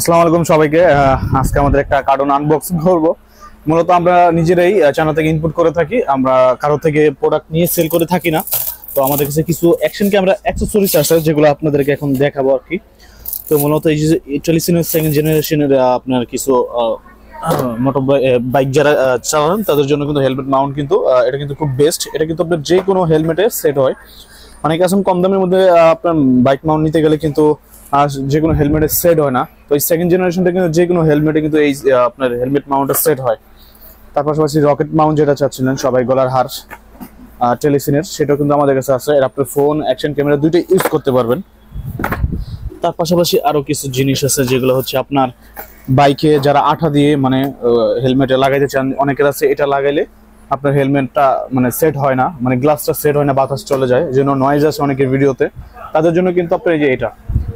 আসসালামু আলাইকুম সবাইকে। আজকে আমাদের একটা কার্টুন আনবক্সিং করব। মূলত আমরা নিজেরাই চ্যানেল থেকে ইনপুট করে থাকি, আমরা কারো থেকে প্রোডাক্ট নিয়ে সেল করে থাকি না। তো আমাদের কাছে কিছু অ্যাকশন ক্যামেরা অ্যাক্সেসরিজ আছে যেগুলো আপনাদেরকে এখন দেখাবো আর কি। তো মূলত এই যে টেলিসিনের সেকেন্ড জেনারেশনের আপনার কিছু মোটর বাইক যারা চালান তাদের জন্য কিন্তু হেলমেট মাউন্ট কিন্তু এটা কিন্তু খুব বেস্ট। এটা কিন্তু আপনার যে কোনো হেলমেটে সেট হয়। অনেক এখন কম দামের মধ্যে আপনার বাইক মাউন্ট নিতে গেলে কিন্তু যে কোনো হেলমেটে সেট হয় না। তো এই সেকেন্ড জেনারেশনটা কিন্তু যে কোনো হেলমেটে কিন্তু এই আপনার হেলমেট মাউন্টটা সেট হয়। তার পাশাপাশি রকেট মাউন্ট যেটা চাচ্ছিলেন সবাই, গলার হার টেলিসিনের, সেটাও কিন্তু আমাদের কাছে আছে। এর আপনার ফোন অ্যাকশন ক্যামেরা দুইটাই ইউজ করতে পারবেন। তার পাশাপাশি আরো কিছু জিনিস আছে যেগুলো হচ্ছে আপনার বাইকে যারা আঠা দিয়ে মানে হেলমেটে লাগাইতে চান, অনেকের আছে এটা লাগাইলে আপনার হেলমেটটা মানে সেট হয় না, মানে গ্লাসটা সেট হয় না, বাতাস চলে যায়, যেন নয়েজ আছে অনেকের ভিডিওতে। তাদের জন্য কিন্তু আপনার এই যে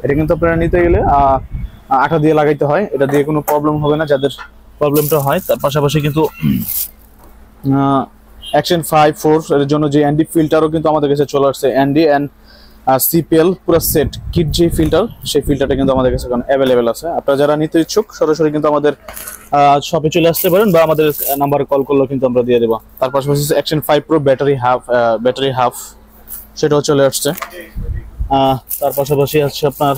এটা কিন্তু আপনারা নিতে গেলে আঠা দিয়ে লাগাইতে হয়। এটা দিয়ে কোনো প্রবলেম হবে না যাদের প্রবলেমটা হয়। তার পাশাপাশি কিন্তু অ্যাকশন 5.4 এর জন্য যে এনডি ফিল্টারও কিন্তু আমাদের কাছে চলে আসছে। এনডি অ্যান্ড সিপিএল পুরো সেট কিট যে ফিল্টার, সেই ফিল্টারটা কিন্তু আমাদের কাছে এখন অ্যাভেলেবেল আছে। আপনারা যারা নিতে ইচ্ছুক সরাসরি কিন্তু আমাদের শপে চলে আসতে পারেন বা আমাদের নাম্বারে কল করলেও কিন্তু আমরা দিয়ে দেবো। তার পাশাপাশি অ্যাকশন 5 প্রো ব্যাটারি হাফ সেটাও চলে আসছে। তার পাশাপাশি আছে আপনার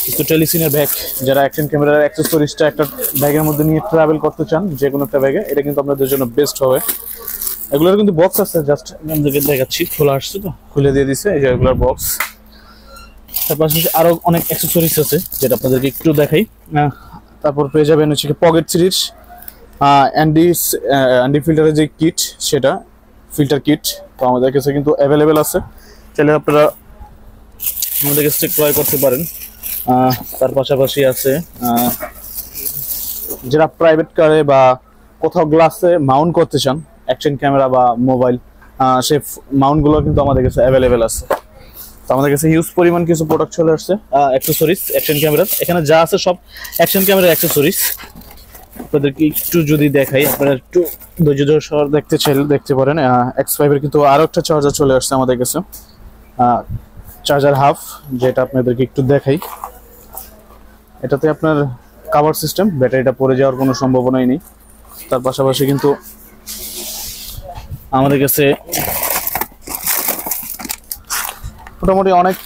কিছু টেলিসিনের ব্যাগ, যারা অ্যাকশন ক্যামেরার অ্যাক্সেসরিজটা একটা ব্যাগের মধ্যে নিয়ে ট্রাভেল করতে চান যে কোনো একটা ব্যাগে, এটা কিন্তু আপনাদের জন্য বেস্ট হবে। এগুলোর কিন্তু বক্স আছে, জাস্ট আপনাদেরকে দেখাচ্ছি, খোলা আসছে তো খুলে দিয়ে দিছে এই যে এগুলোর বক্স। তার পাশাপাশি আরো অনেক অ্যাক্সেসরিজ আছে যেটা আপনাদেরকে একটু দেখাই। তারপর পেয়ে যাবেন হচ্ছে পকেট সিরিজ অ্যান্ডি ফিল্টারের যে কিট, সেটা ফিল্টার কিট তো আমাদের কাছে কিন্তু অ্যাভেলেবেল আছে, চাইলে আপনারা আমাদের কাছে ক্রয় করতে পারেন। তার পাশাপাশি আছে যারা প্রাইভেট কারে বা কোথাও গ্লাসে মাউন্ট করতে চান অ্যাকশন ক্যামেরা বা মোবাইল, সেই মাউন্টগুলো কিন্তু আমাদের কাছে অ্যাভেলেবেল আছে। তো আমাদের কাছে হিউজ পরিমাণ কিছু প্রোডাক্ট চলে আসছে অ্যাক্সেসরিজ অ্যাকশন ক্যামেরার। এখানে যা আছে সব অ্যাকশন ক্যামেরার অ্যাক্সেসরিজ। আপনাদেরকে একটু যদি দেখাই, আপনারা একটু ধৈর্য সহ দেখতে চাইলে দেখতে পারেন। X5 এর কিন্তু আরো একটা চার্জার চলে আসছে আমাদের কাছে, চার্জার হাফ, যেটা আপনাদেরকে একটু দেখাই। এটাতে আপনার কভার সিস্টেম, ব্যাটারিটা পড়ে যাওয়ার কোনো সম্ভাবনাই নেই। তার পাশাপাশি কিন্তু আমাদের কাছে মোটামুটি অনেক